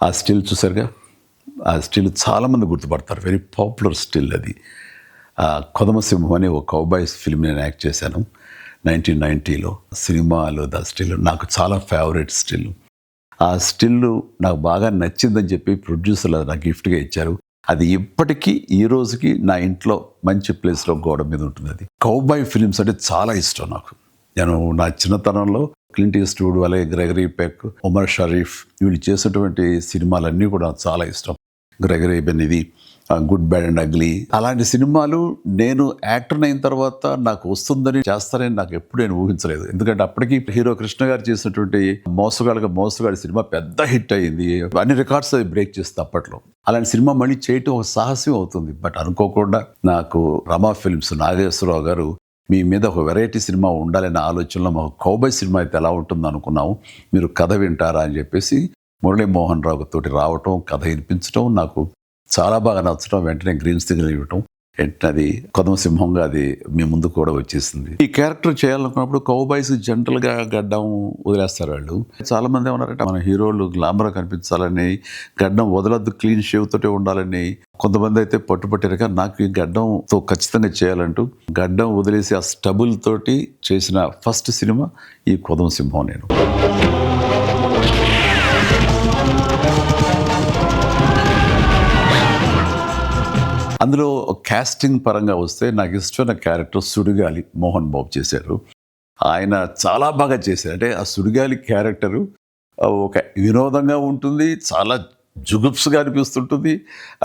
ఆ స్టిల్ చూసారుగా, ఆ స్టిల్ చాలామంది గుర్తుపడతారు. వెరీ పాపులర్ స్టిల్ అది. కొదమసింహం అని ఒక కౌబాయ్స్ ఫిల్మ్ నేను యాక్ట్ చేశాను 1990లో. సినిమాలో దా స్టిల్ నాకు చాలా ఫేవరెట్ స్టిల్. ఆ స్టిల్ నాకు బాగా నచ్చిందని చెప్పి ప్రొడ్యూసర్లు నాకు గిఫ్ట్గా ఇచ్చారు. అది ఇప్పటికీ ఈ రోజుకి నా ఇంట్లో మంచి ప్లేస్లో గోడ మీద ఉంటుంది. అది కౌబాయ్ ఫిలిమ్స్ అంటే చాలా ఇష్టం నాకు. నేను నా చిన్నతనంలో క్లింట్ ఈస్ట్వుడ్, అలాగే గ్రెగరీ పెక్, ఉమర్ షరీఫ్ వీళ్ళు చేసినటువంటి సినిమాలన్నీ కూడా నాకు చాలా ఇష్టం. గ్రెగరీ బెన్ ఇది గుడ్ బ్యాడ్ అండ్ అగ్లీ అలాంటి సినిమాలు నేను యాక్టర్ అయిన తర్వాత నాకు వస్తుందని చేస్తానని నాకు ఎప్పుడు నేను ఊహించలేదు. ఎందుకంటే అప్పటికి హీరో కృష్ణ గారు చేసినటువంటి మోసగాడి సినిమా పెద్ద హిట్ అయ్యింది. అన్ని రికార్డ్స్ అది బ్రేక్ చేస్తుంది అప్పట్లో. అలాంటి సినిమా మళ్ళీ చేయటం ఒక సాహసం అవుతుంది. బట్ అనుకోకుండా నాకు రమా ఫిల్మ్స్ నాగేశ్వరరావు గారు మీ మీద ఒక వెరైటీ సినిమా ఉండాలనే ఆలోచనలో మాకు కౌబాయ్ సినిమా అయితే ఎలా ఉంటుందో అనుకున్నాము, మీరు కథ వింటారా అని చెప్పేసి మురళీమోహన్ రావు తోటి రావటం, కథ వినిపించడం, నాకు చాలా బాగా నచ్చడం, వెంటనే గ్రీన్ సిగ్నల్ ఇవ్వటం, వెంటనే అది కొదమసింహంగా అది మీ ముందు కూడా వచ్చేసింది. ఈ క్యారెక్టర్ చేయాలనుకున్నప్పుడు కౌబాయ్స్ జనరల్గా గడ్డం వదిలేస్తారు వాళ్ళు. చాలా మంది ఏమన్నారంటే మన హీరోలు గ్లామర్గా కనిపించాలని, గడ్డం వదలద్దు, క్లీన్ షేవ్ తోటే ఉండాలని. కొంతమంది అయితే పట్టుపట్టారు. కానీ నాకు ఈ గడ్డంతో ఖచ్చితంగా చేయాలంటూ గడ్డం వదిలేసి ఆ స్టబుల్ తోటి చేసిన ఫస్ట్ సినిమా ఈ కొదమసింహం. నేను అందులో కాస్టింగ్ పరంగా వస్తే నాకు ఇష్టమైన క్యారెక్టర్ సుడిగాలి మోహన్ బాబు చేశారు. ఆయన చాలా బాగా చేశారు. అంటే ఆ సుడిగాలి క్యారెక్టరు ఒక వినోదంగా ఉంటుంది, చాలా జుగుప్స్గా అనిపిస్తుంటుంది,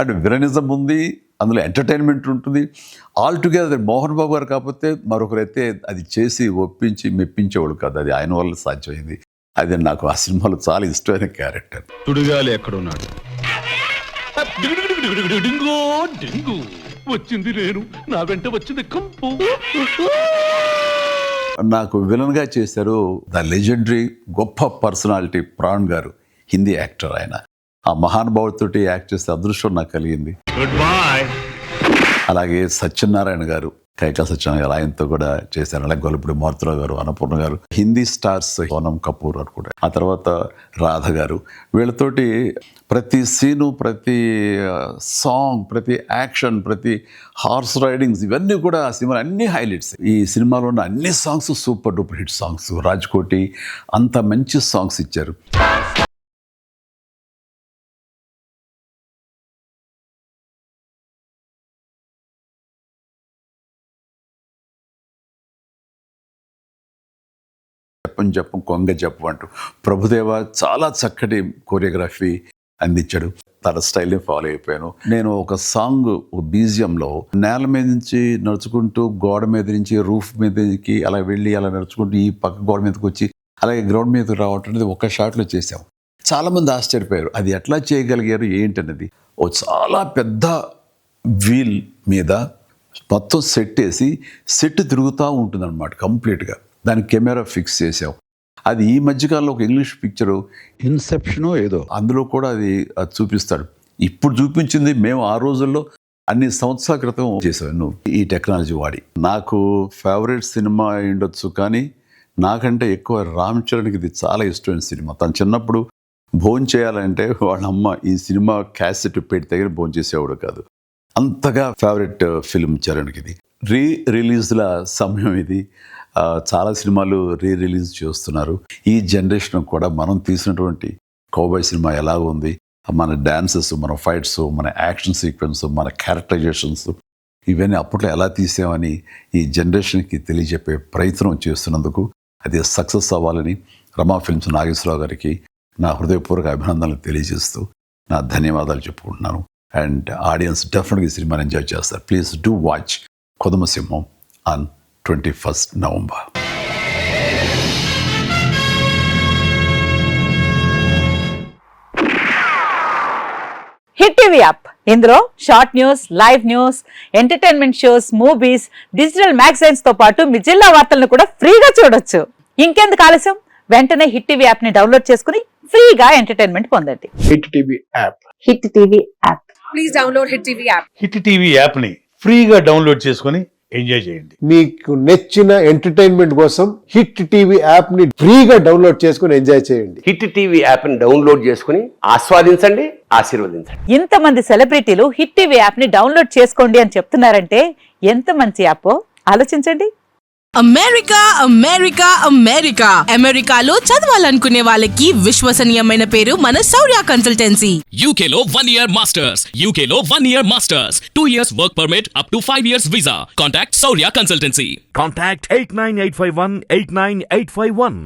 అండ్ విలనిజం ఉంది, అందులో ఎంటర్టైన్మెంట్ ఉంటుంది. ఆల్ టుగెదర్ మోహన్ బాబు గారు కాకపోతే మరొకరైతే అది చేసి ఒప్పించి మెప్పించేవాడు కాదు. అది ఆయన వల్ల సాధ్యమైంది. అది నాకు ఆ సినిమాలో చాలా ఇష్టమైన క్యారెక్టర్. సుడిగాలి ఎక్కడున్నాడు? వచ్చింది నేను, నా వెంట వచ్చింది కంపు. నాకు విలన్గా చేశారు ద లెజెండరీ గొప్ప పర్సనాలిటీ ప్రాణ్ గారు, హిందీ యాక్టర్. ఆయన ఆ మహానుభావుడితోటి యాక్ట్ చేసే అదృష్టం నాకు కలిగింది. Good bye. అలాగే సత్యనారాయణ గారు, కైకా సత్యనారాయణ గారు, ఆయనతో కూడా చేశారు. అలాగే గొల్లపూడి మారుతిరావు గారు, అన్నపూర్ణ గారు, హిందీ స్టార్స్ సోనం కపూర్ అని కూడా, ఆ తర్వాత రాధ గారు, వీళ్ళతోటి ప్రతి సీను, ప్రతి సాంగ్, ప్రతి యాక్షన్, ప్రతి హార్స్ రైడింగ్స్ ఇవన్నీ కూడా ఆ సినిమా అన్ని హైలైట్స్. ఈ సినిమాలో ఉన్న అన్ని songs super duper hit songs. Raj-Koti అంత మంచి సాంగ్స్ ఇచ్చారు. చెప్పం కొంగ చెప్పు అంటూ ప్రభుదేవ చాలా చక్కటి కొరియోగ్రఫీ అందించాడు. తన స్టైల్ని ఫాలో అయిపోయాను. నేను ఒక సాంగ్ బీజియంలో నేల మీద నుంచి నడుచుకుంటూ గోడ మీద నుంచి రూఫ్ మీదకి అలా వెళ్ళి అలా నడుచుకుంటూ ఈ పక్క గోడ మీదకి వచ్చి అలాగే గ్రౌండ్ మీదకి రావటం అనేది ఒక షాట్లో చేసాం. చాలామంది ఆశ్చర్యపోయారు అది ఎట్లా చేయగలిగారు ఏంటనేది. ఓ చాలా పెద్ద వీల్ మీద మొత్తం సెట్ వేసి సెట్ తిరుగుతూ ఉంటుంది అనమాట కంప్లీట్గా. దానికి కెమెరా ఫిక్స్ చేసాం. అది ఈ మధ్యకాలంలో ఒక ఇంగ్లీష్ పిక్చరు ఇన్సెప్షనో ఏదో అందులో కూడా అది చూపిస్తాడు. ఇప్పుడు చూపించింది మేము ఆ రోజుల్లో అన్ని సంవత్సరాల క్రితం చేసాను ఈ టెక్నాలజీ వాడి. నాకు ఫేవరెట్ సినిమా ఉండొచ్చు, కానీ నాకంటే ఎక్కువ రామ్ చరణ్కి ఇది చాలా ఇష్టమైన సినిమా. తను చిన్నప్పుడు భోజనం చేయాలంటే వాళ్ళ అమ్మ ఈ సినిమా క్యాసెట్ పెట్టి దగ్గర భోజనం చేసేవాడు కాదు. అంతగా ఫేవరెట్ ఫిల్మ్ చరణ్కి ఇది. రిలీజ్ల సమయం ఇది. చాలా సినిమాలు రిలీజ్ చేస్తున్నారు. ఈ జనరేషన్ కూడా మనం తీసినటువంటి కౌబాయ్ సినిమా ఎలా ఉంది, మన డాన్సెస్, మన ఫైట్స్, మన యాక్షన్ సీక్వెన్స్, మన క్యారెక్టరైజేషన్స్ ఇవన్నీ అప్పట్లో ఎలా తీసామని ఈ జనరేషన్కి తెలియజెప్పే ప్రయత్నం చేస్తున్నందుకు అది సక్సెస్ అవ్వాలని రమా ఫిల్మ్స్ నాగేశ్వరరావు గారికి నా హృదయపూర్వక అభినందనలు తెలియజేస్తూ నా ధన్యవాదాలు చెప్పుకుంటున్నాను. అండ్ ఆడియన్స్ డెఫినెట్గా ఈ సినిమాని ఎంజాయ్ చేస్తారు. Please do watch Kodamasimham on 21st November. Hit TV app, ఇందులో short news, live news, entertainment shows, movies, digital magazines తో పాటు మీ జిల్లా వార్తలను కూడా ఫ్రీగా చూడొచ్చు. ఇంకెందుకు ఆలస్యం, వెంటనే హిట్ టీవీ యాప్ ని డౌన్లోడ్ చేసుకుని ఫ్రీగా ఎంటర్టైన్మెంట్ పొందండి. Hit TV app. Hit TV app. Please download hit TV app. Hit TV యాప్ని ఫ్రీగా డౌన్లోడ్ చేసుకొని ఎంజాయ్ చేయండి. మీకు నచ్చిన ఎంటర్టైన్మెంట్ కోసం హిట్ టీవీ యాప్ ని ఫ్రీగా డౌన్లోడ్ చేసుకుని ఎంజాయ్ చేయండి. హిట్ టీవీ యాప్ని డౌన్లోడ్ చేసుకుని ఆస్వాదించండి, ఆశీర్వదించండి. ఇంతమంది సెలబ్రిటీలు హిట్ టీవీ యాప్ ని డౌన్లోడ్ చేసుకోండి అని చెప్తున్నారంటే ఎంత మంచి యాప్ ఆలోచించండి. అమెరికా అమెరికా అమెరికా అమెరికాలో చదవాలనుకునే వాళ్ళకి విశ్వసనీయమైన పేరు మన శౌర్య consultancy. UK Law 1 Year Masters. UK Law 1 Year Masters. 2 years work permit up to 5 years visa. Contact Saurya Consultancy. Contact 89851 89851.